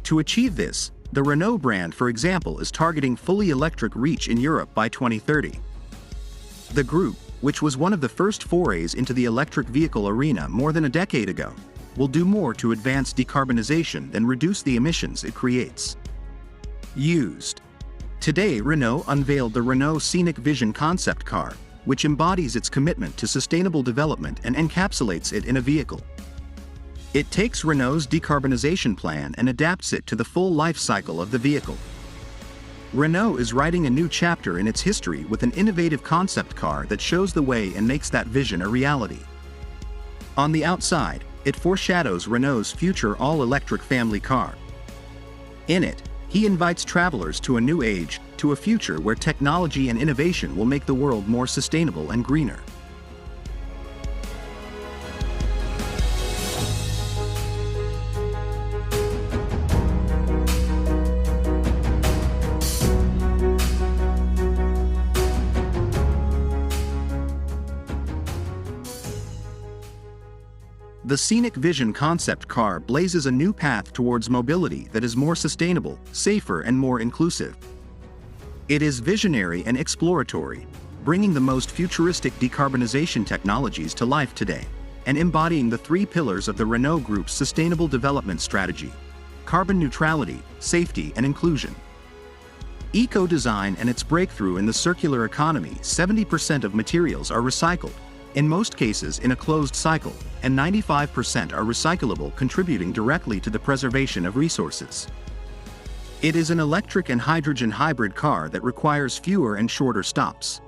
To achieve this, the Renault brand, for example, is targeting fully electric reach in Europe by 2030. The group, which was one of the first forays into the electric vehicle arena more than a decade ago, will do more to advance decarbonization than reduce the emissions it creates. Used. Today, Renault unveiled the Renault Scenic Vision concept car, which embodies its commitment to sustainable development and encapsulates it in a vehicle. It takes Renault's decarbonization plan and adapts it to the full life cycle of the vehicle. Renault is writing a new chapter in its history with an innovative concept car that shows the way and makes that vision a reality. On the outside, it foreshadows Renault's future all-electric family car. In it, he invites travelers to a new age, to a future where technology and innovation will make the world more sustainable and greener. The Scenic Vision concept car blazes a new path towards mobility that is more sustainable, safer, and more inclusive. It is visionary and exploratory, bringing the most futuristic decarbonization technologies to life today, and embodying the three pillars of the Renault Group's sustainable development strategy: carbon neutrality, safety, and inclusion. Eco-design and its breakthrough in the circular economy: 70% of materials are recycled, in most cases in a closed cycle, and 95% are recyclable, contributing directly to the preservation of resources. It is an electric and hydrogen hybrid car that requires fewer and shorter stops.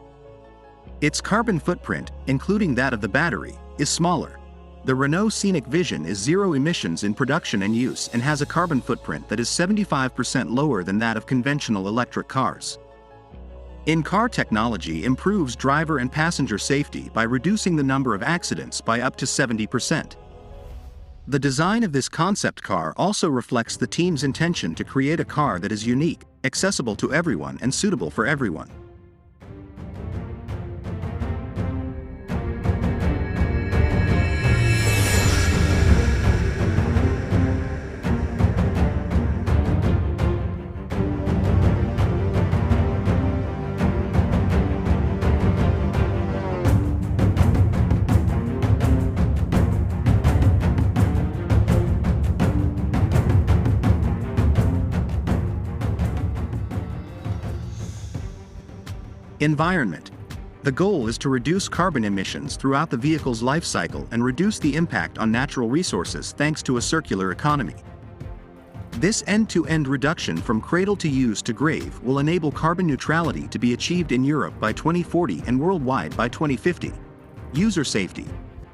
Its carbon footprint, including that of the battery, is smaller. The Renault Scenic Vision is zero emissions in production and use and has a carbon footprint that is 75% lower than that of conventional electric cars. In-car technology improves driver and passenger safety by reducing the number of accidents by up to 70%. The design of this concept car also reflects the team's intention to create a car that is unique, accessible to everyone, and suitable for everyone. Environment. The goal is to reduce carbon emissions throughout the vehicle's life cycle and reduce the impact on natural resources thanks to a circular economy. This end-to-end reduction from cradle to use to grave will enable carbon neutrality to be achieved in Europe by 2040 and worldwide by 2050. User safety.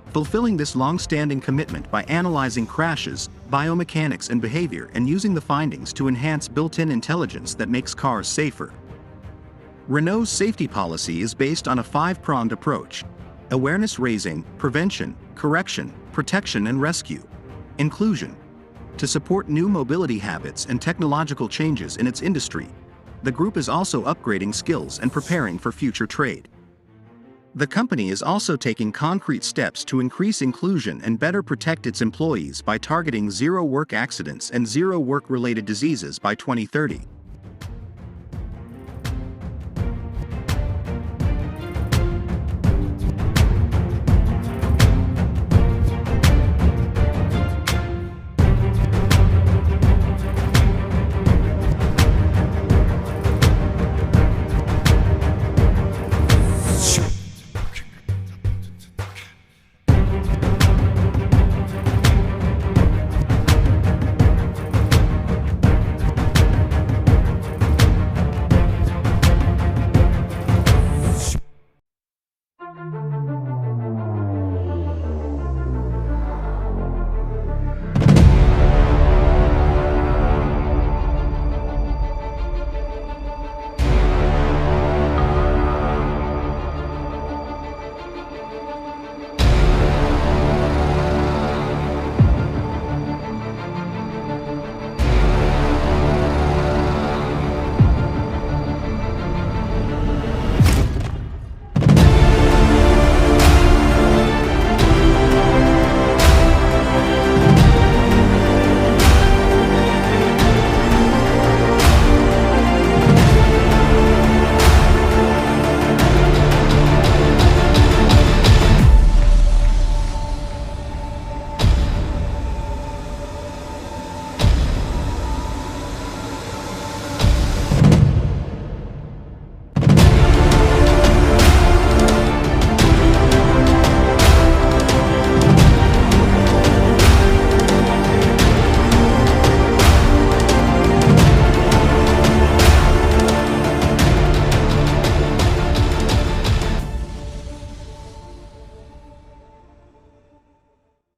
Fulfilling this long-standing commitment by analyzing crashes, biomechanics, and behavior, and using the findings to enhance built-in intelligence that makes cars safer. Renault's safety policy is based on a five-pronged approach: awareness raising, prevention, correction, protection, and rescue. Inclusion. To support new mobility habits and technological changes in its industry, the group is also upgrading skills and preparing for future trade. The company is also taking concrete steps to increase inclusion and better protect its employees by targeting zero work accidents and zero work-related diseases by 2030.